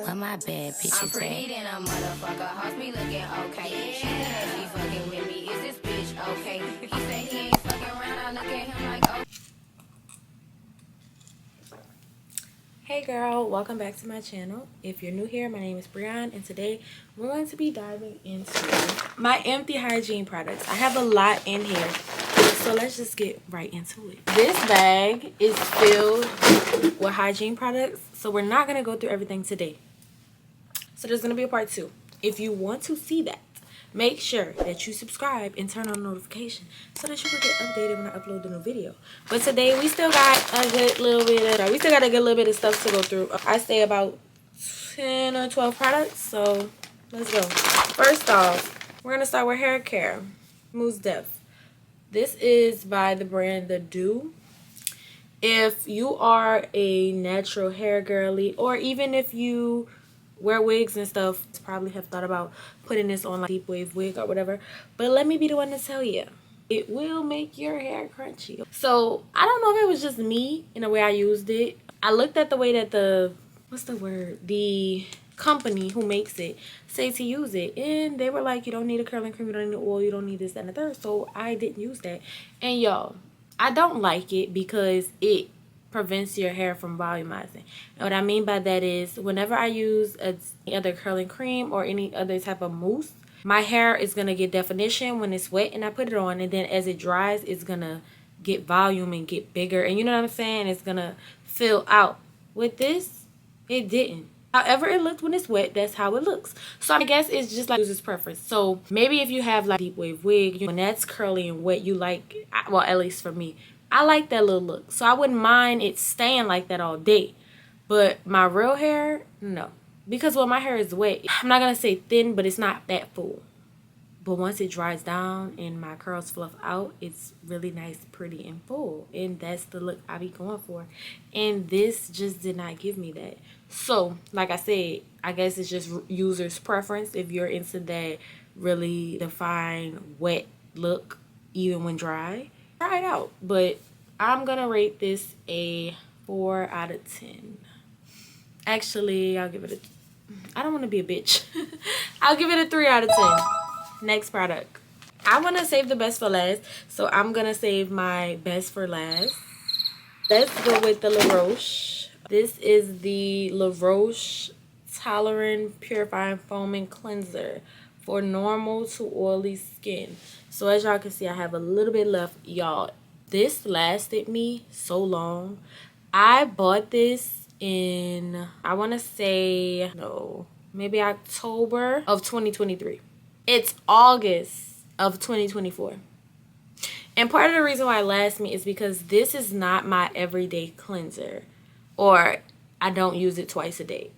Where my bad bitches I'm pretty than a motherfucker. Hoes be looking okay. She said she fucking with me. Is this bitch okay? He said he ain't fucking around. I look at him like, oh. Hey girl, welcome back to my channel. If you're new here, my name is Brianne, and today we're going to be diving into my empty hygiene products. I have a lot in here, so let's just get right into it. This bag is filled with hygiene products, so we're not going to go through everything today. So there's going to be a part 2. If you want to see that, make sure that you subscribe and turn on notification so that you will get updated when I upload the new video. But today we still got a good little bit of stuff to go through. I say about 10 or 12 products, so let's go. First off, we're gonna start with hair care. Mousse Def. This is by the brand The Dew. If you are a natural hair girly, or even if you wear wigs and stuff, probably have thought about putting this on like deep wave wig or whatever, but let me be the one to tell you, it will make your hair crunchy. So I don't know if it was just me in the way I used it. I looked at the way that the company who makes it say to use it, and they were like, you don't need a curling cream, you don't need oil, you don't need this, that, and the third. So I didn't use that. And y'all, I don't like it because it prevents your hair from volumizing. And what I mean by that is, whenever I use any other curling cream or any other type of mousse, my hair is gonna get definition when it's wet and I put it on, and then as it dries, it's gonna get volume and get bigger, and you know what I'm saying, it's gonna fill out. With this, it didn't. However it looked when it's wet, that's how it looks. So I guess it's just like user's preference. So maybe if you have like deep wave wig, when that's curly and wet, you like, well, at least for me, I like that little look. So I wouldn't mind it staying like that all day. But my real hair, no. Because when my hair is wet, I'm not going to say thin, but it's not that full. But once it dries down and my curls fluff out, it's really nice, pretty, and full. And that's the look I be going for. And this just did not give me that. So, like I said, I guess it's just user's preference. If you're into that really defined wet look, even when dry, try it out. But I'm going to rate this a 4 out of 10. Actually, I'll give it I don't want to be a bitch. I'll give it a 3 out of 10. Next product. I want to save the best for last, so I'm going to save my best for last. Let's go with the La Roche. This is the La Roche Tolerant Purifying Foaming Cleanser for normal to oily skin. So as y'all can see, I have a little bit left. Y'all, this lasted me so long. I bought this in, I want to say, no, maybe October of 2023. It's August of 2024. And part of the reason why it lasts me is because this is not my everyday cleanser, or I don't use it twice a day.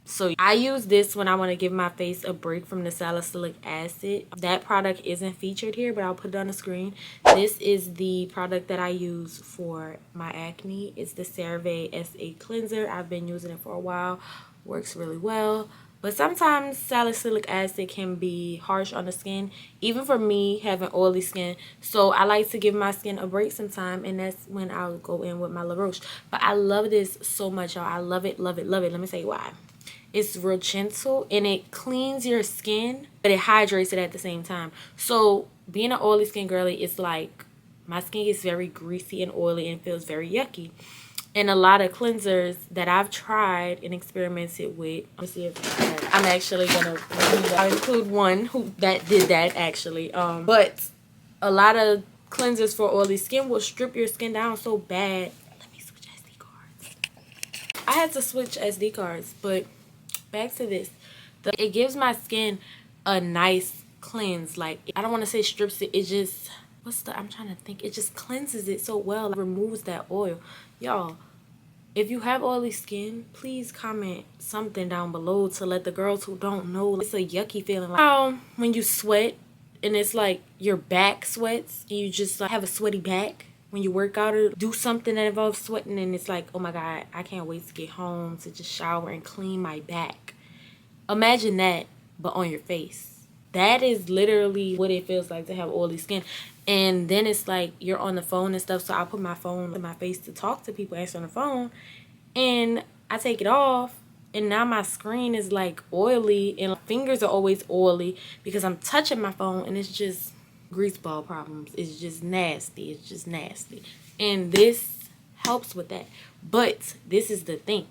So I use this when I want to give my face a break from the salicylic acid. That product isn't featured here, but I'll put it on the screen. This is the product that I use for my acne. It's the CeraVe SA Cleanser. I've been using it for a while. Works really well. But sometimes salicylic acid can be harsh on the skin, even for me having oily skin. So I like to give my skin a break sometime, and that's when I'll go in with my La Roche. But I love this so much, y'all. I love it, love it, love it. Let me tell you why. It's real gentle, and it cleans your skin, but it hydrates it at the same time. So being an oily skin girly, it's like my skin gets very greasy and oily and feels very yucky. And a lot of cleansers that I've tried and experimented with, let me see if I'm actually gonna include one that did that actually. But a lot of cleansers for oily skin will strip your skin down so bad. Let me switch SD cards. I had to switch SD cards, but back to this. It gives my skin a nice cleanse. Like, I don't want to say strips it. It just, I'm trying to think. It just cleanses it so well. It removes that oil. Y'all, if you have oily skin, please comment something down below to let the girls who don't know. It's a yucky feeling. Like how when you sweat and it's like your back sweats and you just like have a sweaty back when you work out or do something that involves sweating, and it's like, oh my God, I can't wait to get home to just shower and clean my back. Imagine that, but on your face. That is literally what it feels like to have oily skin. And then it's like you're on the phone and stuff, so I'll put my phone in my face to talk to people, answer on the phone, and I take it off and now my screen is like oily and my fingers are always oily because I'm touching my phone and it's just grease ball problems. It's just nasty. It's just nasty. And this helps with that. But this is the thing.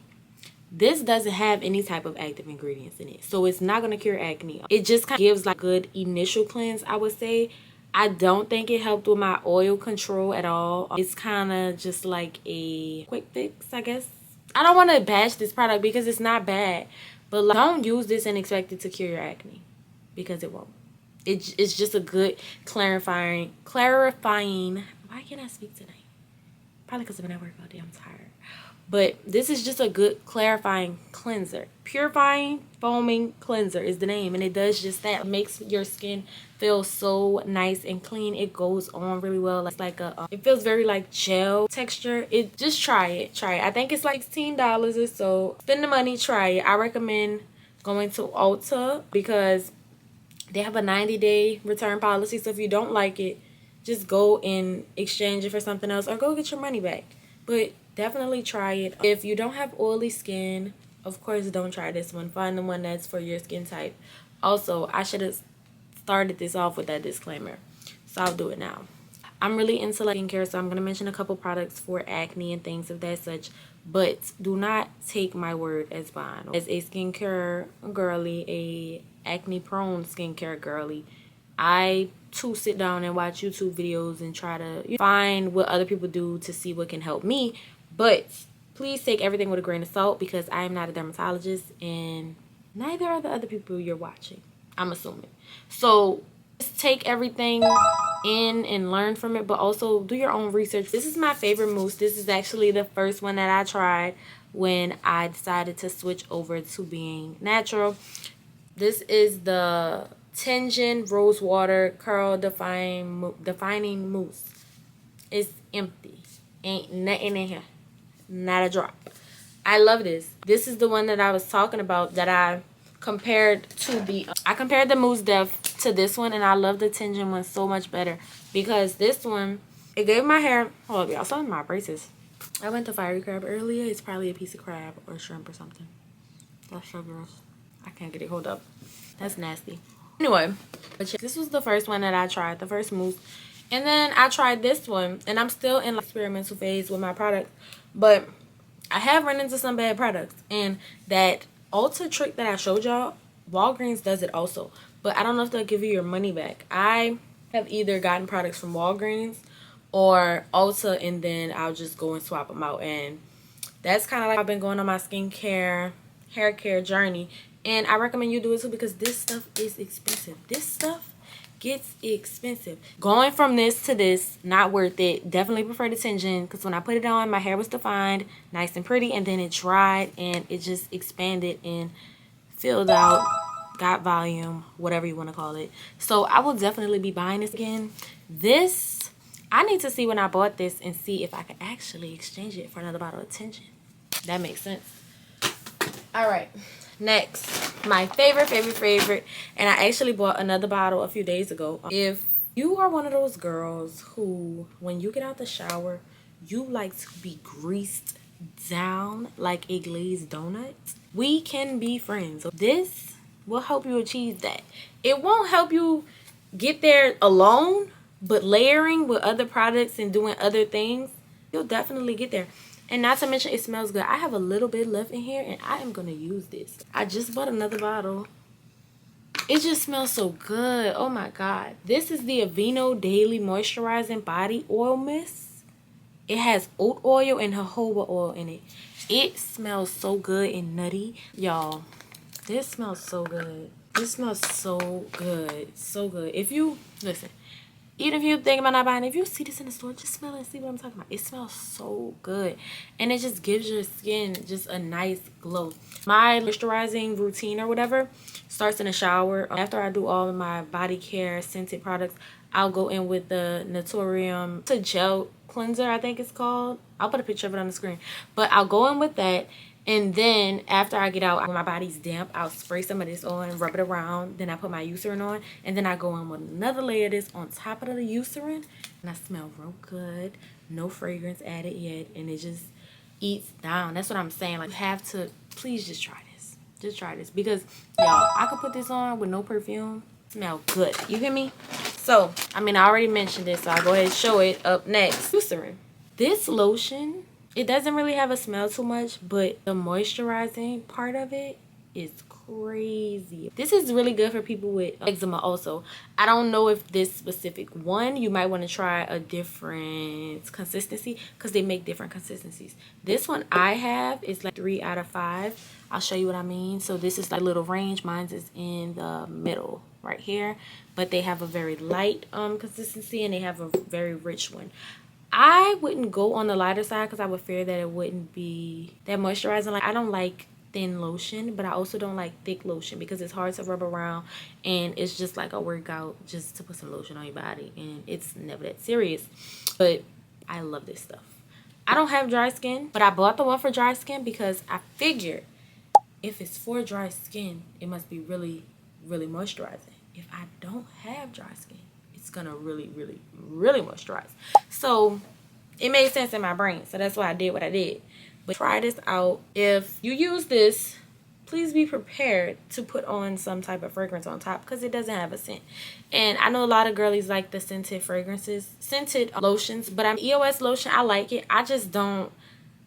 This doesn't have any type of active ingredients in it. So it's not going to cure acne. It just kind of gives like a good initial cleanse, I would say. I don't think it helped with my oil control at all. It's kind of just like a quick fix, I guess. I don't want to bash this product because it's not bad. But like, don't use this and expect it to cure your acne. Because it won't. It's just a good clarifying. Why can't I speak tonight? Probably because I've been at work all day. I'm tired. But this is just a good clarifying cleanser. Purifying foaming cleanser is the name. And it does just that. It makes your skin feel so nice and clean. It goes on really well. It's like it feels very like gel texture. Just try it. Try it. I think it's like $16 or so. Spend the money. Try it. I recommend going to Ulta because they have a 90-day return policy. So if you don't like it, just go and exchange it for something else or go get your money back. But definitely try it. If you don't have oily skin, of course don't try this one. Find the one that's for your skin type. Also, I should have started this off with that disclaimer, so I'll do it now. I'm really into like skincare, so I'm going to mention a couple products for acne and things of that such, but do not take my word as bond. As a skincare girly, a acne prone skincare girly, I too sit down and watch YouTube videos and try to find what other people do to see what can help me. But please take everything with a grain of salt because I am not a dermatologist and neither are the other people you're watching, I'm assuming. So just take everything in and learn from it, but also do your own research. This is my favorite mousse. This is actually the first one that I tried when I decided to switch over to being natural. This is the Tingeing Rose Water Curl Defining Mousse. It's empty. Ain't nothing in here. Not a drop. I love this. This is the one that I was talking about that I compared to I compared the Mousse Def to this one, and I love the Tingeing one so much better because this one, it gave my hair, hold up y'all, some of my braces. I went to Fiery Crab earlier. It's probably a piece of crab or shrimp or something. That's so gross. I can't get it. Hold up. That's nasty. Anyway, but yeah, this was the first one that I tried, the first mousse. And then I tried this one, and I'm still in the experimental phase with my product. But I have run into some bad products. And that Ulta trick that I showed y'all, Walgreens does it also. But I don't know if they'll give you your money back. I have either gotten products from Walgreens or Ulta, and then I'll just go and swap them out. And that's kind of like I've been going on my skincare, hair care journey. And I recommend you do it too because this stuff is expensive. This stuff gets expensive. Going from this to this, not worth it. Definitely prefer the Tingeing because when I put it on, my hair was defined, nice and pretty, and then it dried and it just expanded and filled out, got volume, whatever you want to call it. So I will definitely be buying this again. This, I need to see when I bought this and see if I can actually exchange it for another bottle of Tingeing. That makes sense. All right. Next, my favorite, and I actually bought another bottle a few days ago. If you are one of those girls who, when you get out the shower, you like to be greased down like a glazed donut, we can be friends. This will help you achieve that. It won't help you get there alone, but layering with other products and doing other things, you'll definitely get there. And not to mention, it smells good. I have a little bit left in here, and I am going to use this. I just bought another bottle. It just smells so good. Oh, my God. This is the Aveeno Daily Moisturizing Body Oil Mist. It has oat oil and jojoba oil in it. It smells so good and nutty. Y'all, this smells so good. This smells so good. So good. If you, listen. Even if you think about not buying it, if you see this in the store, just smell it and see what I'm talking about. It smells so good. And it just gives your skin just a nice glow. My moisturizing routine or whatever starts in the shower. After I do all of my body care scented products, I'll go in with the Naturium. It's a gel cleanser, I think it's called. I'll put a picture of it on the screen. But I'll go in with that. And then after I get out, when my body's damp, I'll spray some of this on, rub it around. Then I put my Eucerin on. And then I go in with another layer of this on top of the Eucerin. And I smell real good. No fragrance added yet. And it just eats down. That's what I'm saying. Like, you have to, please just try this. Just try this because, y'all, I could put this on with no perfume. Smell good. You hear me? So, I mean, I already mentioned this, so I'll go ahead and show it up next. Eucerin. This lotion, it doesn't really have a smell too much, but the moisturizing part of it is crazy. This is really good for people with eczema also. I don't know if this specific one, you might want to try a different consistency because they make different consistencies. This one I have is like 3 out of 5. I'll show you what I mean. So this is like a little range. Mine is in the middle right here, but they have a very light consistency and they have a very rich one. I wouldn't go on the lighter side because I would fear that it wouldn't be that moisturizing. Like, I don't like thin lotion, but I also don't like thick lotion because it's hard to rub around and it's just like a workout just to put some lotion on your body, and it's never that serious. But I love this stuff. I don't have dry skin, but I bought the one for dry skin because I figured if it's for dry skin, it must be really, really moisturizing. If I don't have dry skin, it's gonna really, really, really moisturize. So it made sense in my brain. So that's why I did what I did. But try this out. If you use this, please be prepared to put on some type of fragrance on top because it doesn't have a scent. And I know a lot of girlies like the scented fragrances, scented lotions, but EOS lotion, I like it. I just don't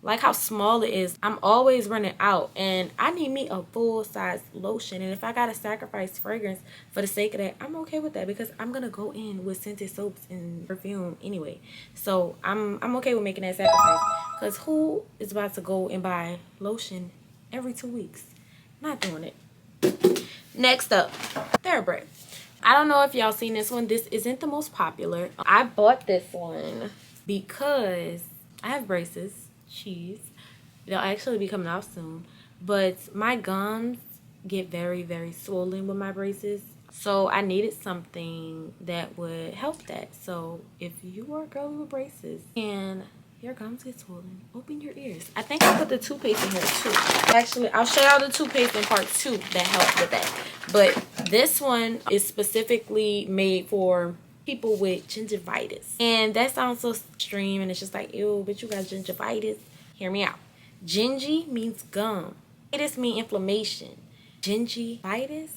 like how small it is. I'm always running out and I need me a full-size lotion, and if I gotta sacrifice fragrance for the sake of that, I'm okay with that because I'm gonna go in with scented soaps and perfume anyway. So I'm okay with making that sacrifice because who is about to go and buy lotion every 2 weeks? Not doing it. Next up, TheraBreath. I don't know if y'all seen this one. This isn't the most popular. I bought this one because I have braces. Cheese. They'll actually be coming off soon, but my gums get very, very swollen with my braces, so I needed something that would help that. So if you are a girl with braces and your gums get swollen, open your ears. I think I put the toothpaste in here too. Actually, I'll show y'all the toothpaste in part 2 that helped with that, but this one is specifically made for people with gingivitis, and that sounds so extreme and it's just like, ew, but you got gingivitis. Hear me out. Gingy means gum. Itis means inflammation. Gingivitis,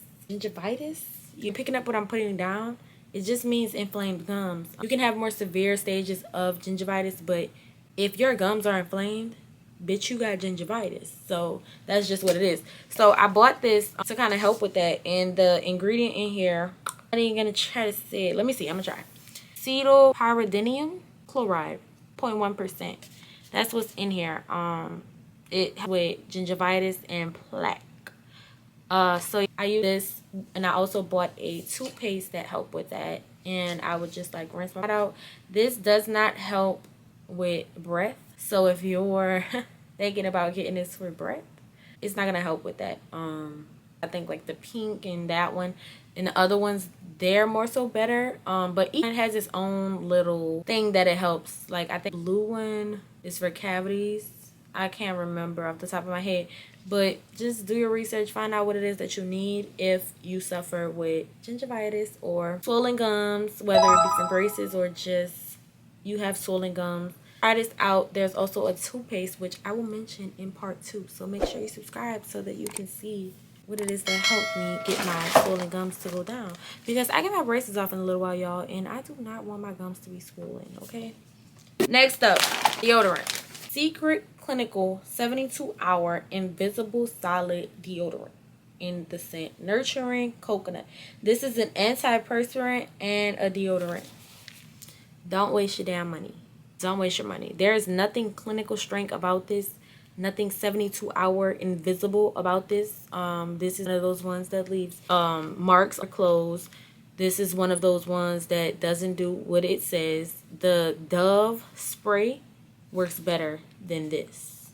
you're picking up what I'm putting down. It just means inflamed gums. You can have more severe stages of gingivitis, but if your gums are inflamed, bitch, you got gingivitis. So that's just what it is. So I bought this to kind of help with that, and the ingredient in here, I ain't gonna try to say it. Let me see. I'm gonna try. Cetyl pyridinium chloride, 0.1%. That's what's in here. It with gingivitis and plaque. So I use this, and I also bought a toothpaste that helped with that. And I would just like rinse my mouth out. This does not help with breath. So if you're thinking about getting this for breath, it's not gonna help with that. I think like the pink and that one and the other ones, they're more so better. But each one has its own little thing that it helps. Like I think the blue one is for cavities. I can't remember off the top of my head, but just do your research, find out what it is that you need if you suffer with gingivitis or swollen gums, whether it be from braces or just you have swollen gums. Try this out. There's also a toothpaste which I will mention in part 2, so make sure you subscribe so that you can see what it is that helped me get my swollen gums to go down, because I get my braces off in a little while, y'all, and I do not want my gums to be swollen. Okay, next up, deodorant. Secret Clinical 72-hour invisible solid deodorant in the scent Nurturing Coconut. This is an antiperspirant and a deodorant. Don't waste your damn money. Don't waste your money. There is nothing clinical strength about this. Nothing 72-hour invisible about this. This is one of those ones that leaves marks or clothes. This is one of those ones that doesn't do what it says. The Dove spray works better than this.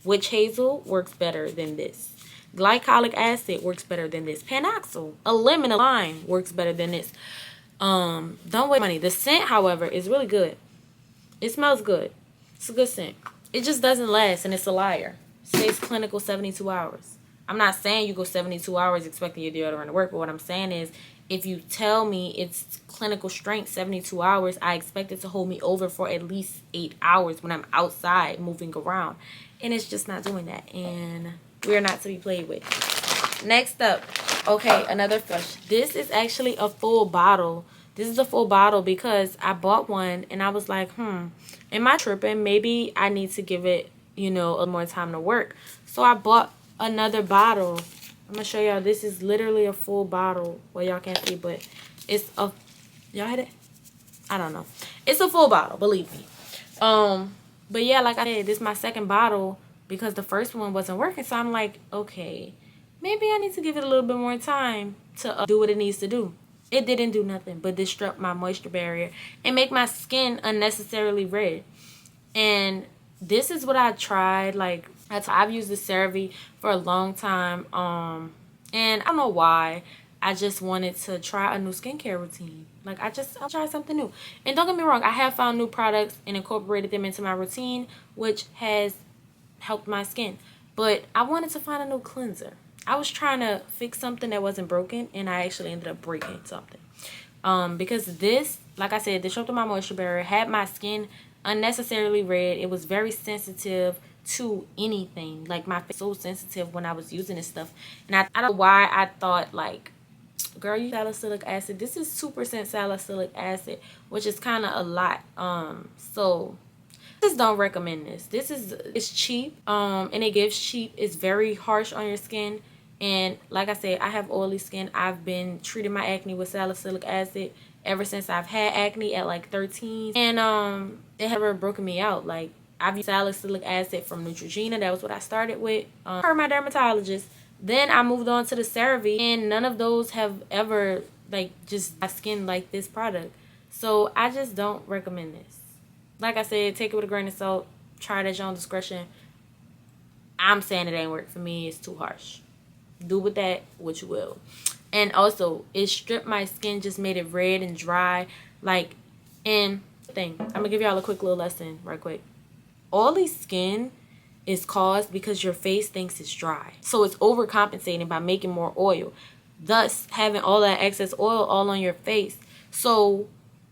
Witch hazel works better than this. Glycolic acid works better than this. Panoxyl, a lemon, a lime works better than this. Don't waste money. The scent, however, is really good. It smells good. It's a good scent. It just doesn't last, and it's a liar. It says clinical 72 hours. I'm not saying you go 72 hours expecting your deodorant to work, but what I'm saying is if you tell me it's clinical strength 72 hours, I expect it to hold me over for at least 8 hours when I'm outside moving around. And it's just not doing that. And We are not to be played with. Next up, okay, another flush. This is actually a full bottle. This is a full bottle because I bought one and I was like, am I tripping? Maybe I need to give it, a little more time to work. So I bought another bottle. I'm gonna show y'all. This is literally a full bottle. Well, y'all can't see, but it's a, y'all had it? I don't know. It's a full bottle, believe me. But yeah, like I said, this is my second bottle because the first one wasn't working. So I'm like, okay, maybe I need to give it a little bit more time to do what it needs to do. It didn't do nothing but disrupt my moisture barrier and make my skin unnecessarily red. And this is what I tried. Like, I've used the CeraVe for a long time. And I don't know why. I just wanted to try a new skincare routine. Like, I'll try something new. And don't get me wrong, I have found new products and incorporated them into my routine, which has helped my skin. But I wanted to find a new cleanser. I was trying to fix something that wasn't broken, and I actually ended up breaking something. Because this, like I said, disrupted my moisture barrier, had my skin unnecessarily red. It was very sensitive to anything. Like, my face was so sensitive when I was using this stuff. And I don't know why I thought, like, girl, you salicylic acid. This is 2% salicylic acid, which is kind of a lot. So just don't recommend this. It's cheap, and it gives cheap. It's very harsh on your skin. And like I said, I have oily skin. I've been treating my acne with salicylic acid ever since I've had acne at like 13. And it has never broken me out. Like, I've used salicylic acid from Neutrogena. That was what I started with. Per my dermatologist. Then I moved on to the CeraVe, and none of those have ever, like, just my skin like this product. So I just don't recommend this. Like I said, take it with a grain of salt. Try it at your own discretion. I'm saying it ain't work for me. It's too harsh. Do with that what you will. And also, it stripped my skin, just made it red and dry. Like, and thing, I'm gonna give y'all a quick little lesson right quick. Oily skin is caused because your face thinks it's dry. So it's overcompensating by making more oil, thus having all that excess oil all on your face. So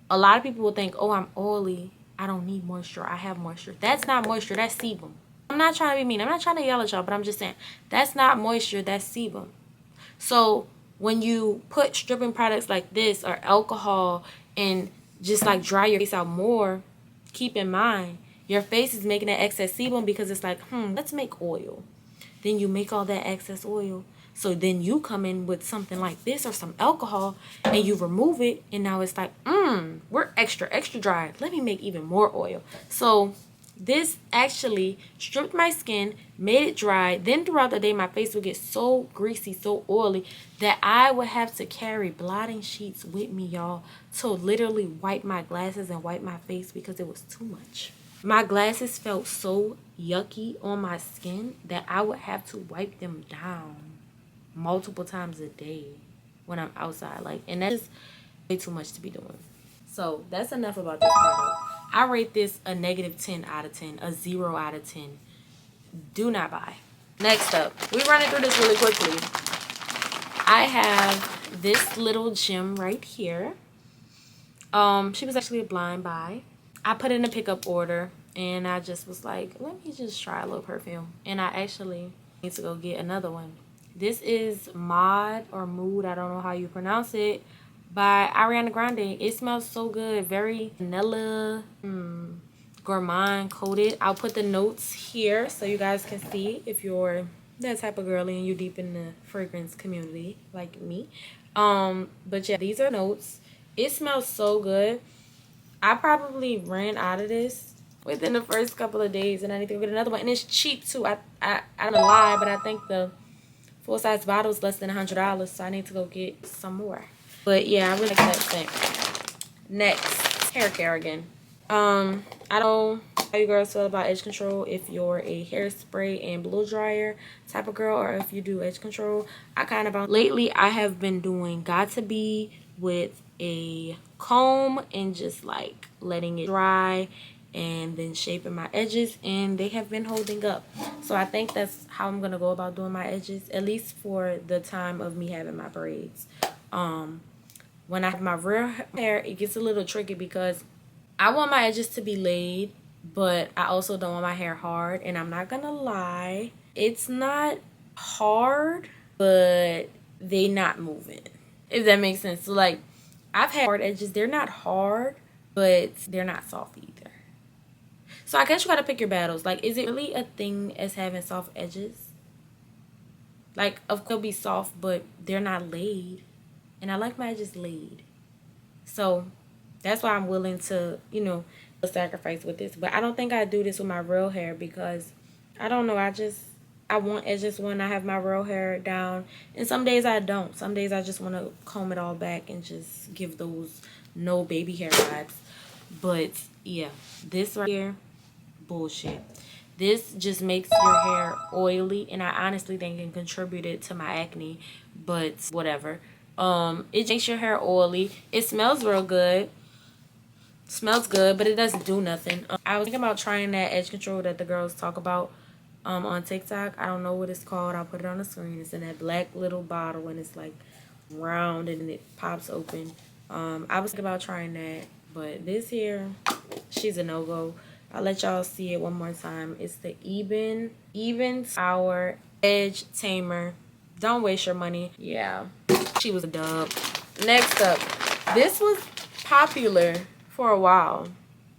a lot of people will think, oh, I'm oily, I don't need moisture, I have moisture. That's not moisture, that's sebum. I'm not trying to be mean, I'm not trying to yell at y'all, but I'm just saying, that's not moisture, that's sebum. So when you put stripping products like this or alcohol and just like dry your face out more, keep in mind, your face is making that excess sebum because it's like, let's make oil. Then you make all that excess oil. So then you come in with something like this or some alcohol and you remove it. And now it's like, we're extra dry. Let me make even more oil. So this actually stripped my skin, made it dry. Then throughout the day, my face would get so greasy, so oily that I would have to carry blotting sheets with me, y'all, to literally wipe my glasses and wipe my face because it was too much. My glasses felt so yucky on my skin that I would have to wipe them down multiple times a day when I'm outside. Like, and that's way too much to be doing. So that's enough about this product. I rate this a -10 out of 10, a 0 out of 10. Do not buy. Next up, we're running through this really quickly. I have this little gem right here. She was actually a blind buy. I put in a pickup order and I just was like, let me just try a little perfume. And I actually need to go get another one. This is Mod or Mood, I don't know how you pronounce it, by Ariana Grande. It smells so good. Very vanilla, gourmand coated. I'll put the notes here so you guys can see if you're that type of girly and you're deep in the fragrance community like me. But yeah, these are notes. It smells so good. I probably ran out of this within the first couple of days and I need to go get another one. And it's cheap too. I don't lie, but I think the full-size bottle is less than $100, so I need to go get some more. But yeah, I really like that scent. Next, hair care again. I don't know how you girls feel about edge control, if you're a hairspray and blow dryer type of girl or if you do edge control. Lately I have been doing Got2b with a comb and just like letting it dry and then shaping my edges, and they have been holding up. So I think that's how I'm gonna go about doing my edges, at least for the time of me having my braids. When I have my real hair, it gets a little tricky because I want my edges to be laid, but I also don't want my hair hard. And I'm not gonna lie, it's not hard, but they not moving. If that makes sense. So like, I've had hard edges. They're not hard, but they're not soft either. So I guess you gotta pick your battles. Like, is it really a thing as having soft edges? Like, of course they'll be soft, but they're not laid. And I like my edges laid. So that's why I'm willing to, sacrifice with this. But I don't think I do this with my real hair because I don't know. I want edges when I have my real hair down. And some days I don't. Some days I just want to comb it all back and just give those no baby hair vibes. But yeah, this right here, bullshit. This just makes your hair oily, and I honestly think it contributed to my acne, but whatever. It makes your hair oily. It smells real good. Smells good, but it doesn't do nothing. I was thinking about trying that edge control that the girls talk about on TikTok. I don't know what it's called. I'll put it on the screen. It's in that black little bottle, and it's like round, and it pops open. I was thinking about trying that, but this here, she's a no-go. I'll let y'all see it one more time. It's the Even Sour Edge Tamer. Don't waste your money. Yeah, she was a dub. Next up, this was popular for a while.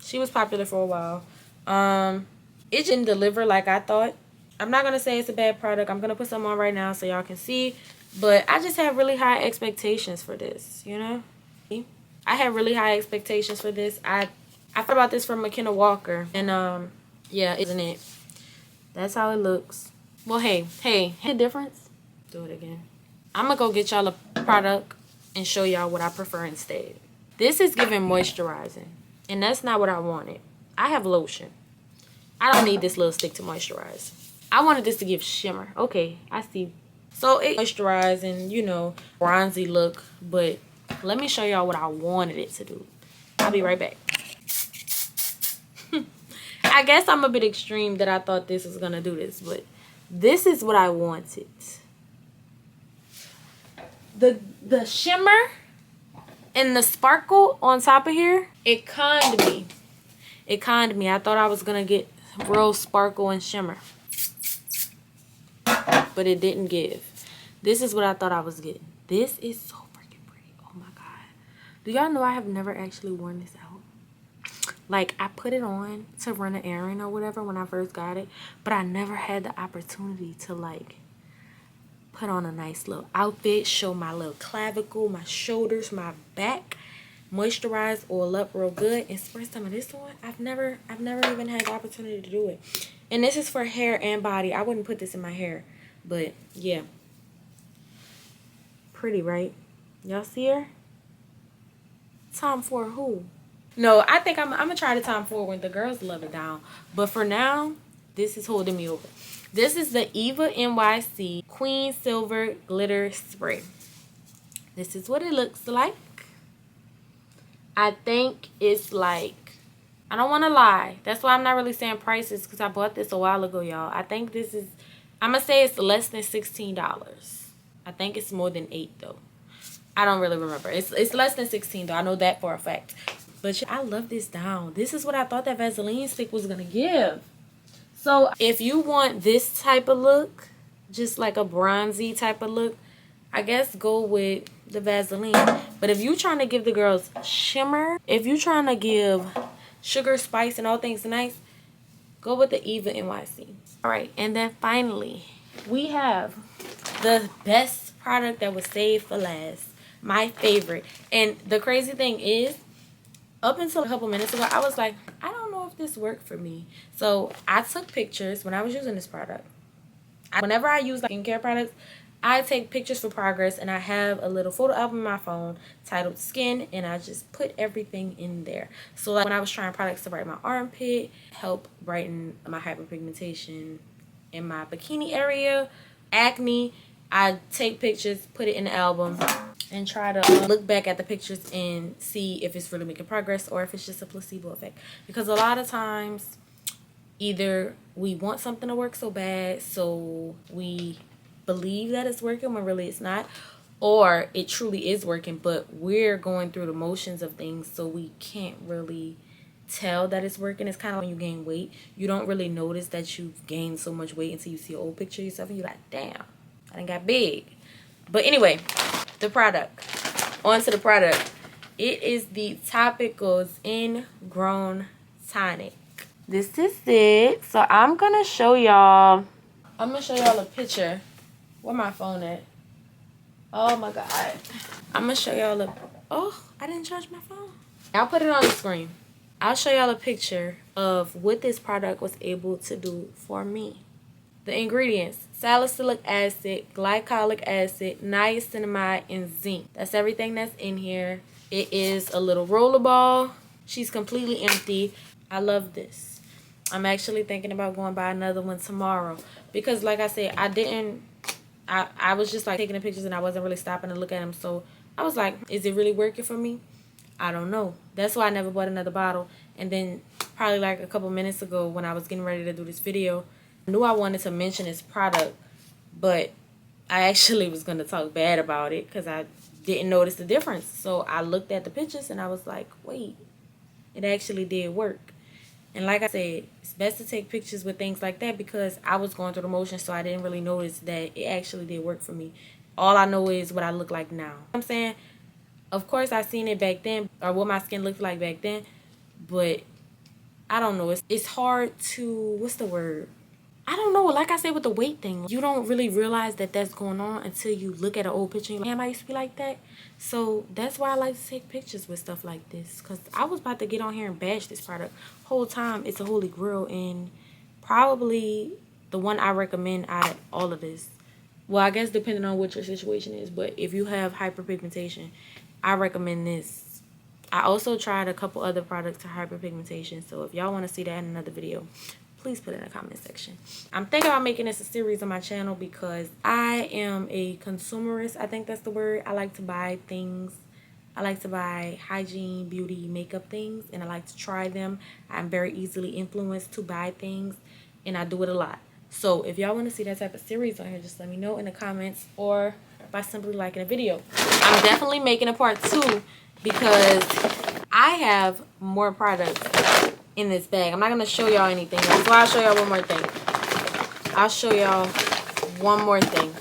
She was popular for a while. It didn't deliver like I thought. I'm not gonna say it's a bad product. I'm gonna put some on right now so y'all can see. But I just have really high expectations for this, I had really high expectations for this. I thought about this from McKenna Walker. And yeah, isn't it? That's how it looks. Well, hey, the difference? Do it again. I'm gonna go get y'all a product and show y'all what I prefer instead. This is giving moisturizing, and that's not what I wanted. I have lotion. I don't need this little stick to moisturize. I wanted this to give shimmer. Okay, I see. So it moisturizing, bronzy look, but let me show y'all what I wanted it to do. I'll be right back. I guess I'm a bit extreme that I thought this was gonna do this, but this is what I wanted. The shimmer and the sparkle on top of here, it conned me. I thought I was gonna get real sparkle and shimmer, but it didn't give. This is what I thought I was getting. This is so freaking pretty. Oh my god. Do y'all know I have never actually worn this out? Like, I put it on to run an errand or whatever when I first got it, but I never had the opportunity to like put on a nice little outfit, show my little clavicle, my shoulders, my back, moisturize, oil up real good, and spray some of this on. I've never even had the opportunity to do it. And this is for hair and body. I wouldn't put this in my hair, but yeah. Pretty, right? Y'all see her? Time for who? No, I think I'm gonna try the Tom Ford when the girls love it down. But for now, this is holding me over. This is the Eva NYC Queen Silver Glitter Spray. This is what it looks like. I think it's like, I don't want to lie. That's why I'm not really saying prices, because I bought this a while ago, y'all. I think this is, I'm gonna say it's less than $16. I think it's more than $8 though. I don't really remember. It's less than 16 though. I know that for a fact. But I love this down. This is what I thought that Vaseline stick was gonna give. So if you want this type of look, just like a bronzy type of look, I guess go with the Vaseline. But if you're trying to give the girls shimmer, if you're trying to give sugar, spice, and all things nice, go with the Eva NYC. All right, and then finally, we have the best product that was saved for last. My favorite. And the crazy thing is, up until a couple minutes ago, I was like, I don't know if this worked for me. So I took pictures when I was using this product. Whenever I use like skincare products, I take pictures for progress, and I have a little photo album in my phone titled Skin, and I just put everything in there. So like when I was trying products to brighten my armpit, help brighten my hyperpigmentation in my bikini area, acne, I take pictures, put it in the album, and try to look back at the pictures and see if it's really making progress or if it's just a placebo effect. Because a lot of times, either we want something to work so bad, so we believe that it's working when really it's not, or it truly is working, but we're going through the motions of things, so we can't really tell that it's working. It's kind of when you gain weight. You don't really notice that you've gained so much weight until you see an old picture of yourself and you're like, damn, I done got big. But anyway, the product. On to the product. It is the Topicals Ingrown Tonic. This is it. So I'm going to show y'all. I'm going to show y'all a picture. Where my phone at? Oh my God. I'm going to show y'all a... Oh, I didn't charge my phone. I'll put it on the screen. I'll show y'all a picture of what this product was able to do for me. The ingredients: salicylic acid, glycolic acid, niacinamide, and zinc. That's everything that's in here. It is a little roller ball. She's completely empty. I love this. I'm actually thinking about going buy another one tomorrow because, like I said, I was just like taking the pictures and I wasn't really stopping to look at them. So I was like, is it really working for me? I don't know. That's why I never bought another bottle. And then probably like a couple minutes ago when I was getting ready to do this video, I knew I wanted to mention this product, but I actually was going to talk bad about it because I didn't notice the difference. So I looked at the pictures and I was like, wait, it actually did work. And like I said, it's best to take pictures with things like that because I was going through the motions, so I didn't really notice that it actually did work for me. All I know is what I look like now. I'm saying, of course, I seen it back then, or what my skin looked like back then, but I don't know. It's hard to, what's the word? I don't know. Like I said with the weight thing, you don't really realize that that's going on until you look at an old picture and you're like, damn, I used to be like that. So that's why I like to take pictures with stuff like this, because I was about to get on here and bash this product. Whole time, it's a holy grail and probably the one I recommend out of all of this. Well, I guess depending on what your situation is, but if you have hyperpigmentation, I recommend this. I also tried a couple other products for hyperpigmentation, so if y'all want to see that in another video, please put it in the comment section. I'm thinking about making this a series on my channel because I am a consumerist. I think that's the word. I like to buy things. I like to buy hygiene, beauty, makeup things, and I like to try them. I'm very easily influenced to buy things, and I do it a lot. So if y'all want to see that type of series on here, just let me know in the comments or by simply liking a video. I'm definitely making a part 2 because I have more products in this bag. I'm not going to show y'all anything else. So I'll show y'all one more thing. I'll show y'all one more thing.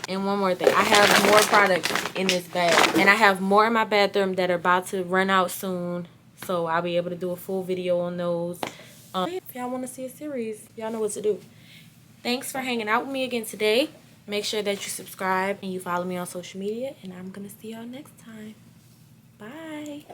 And one more thing. I have more products in this bag. And I have more in my bathroom that are about to run out soon. So I'll be able to do a full video on those. If y'all want to see a series, y'all know what to do. Thanks for hanging out with me again today. Make sure that you subscribe and you follow me on social media. And I'm going to see y'all next time. Bye.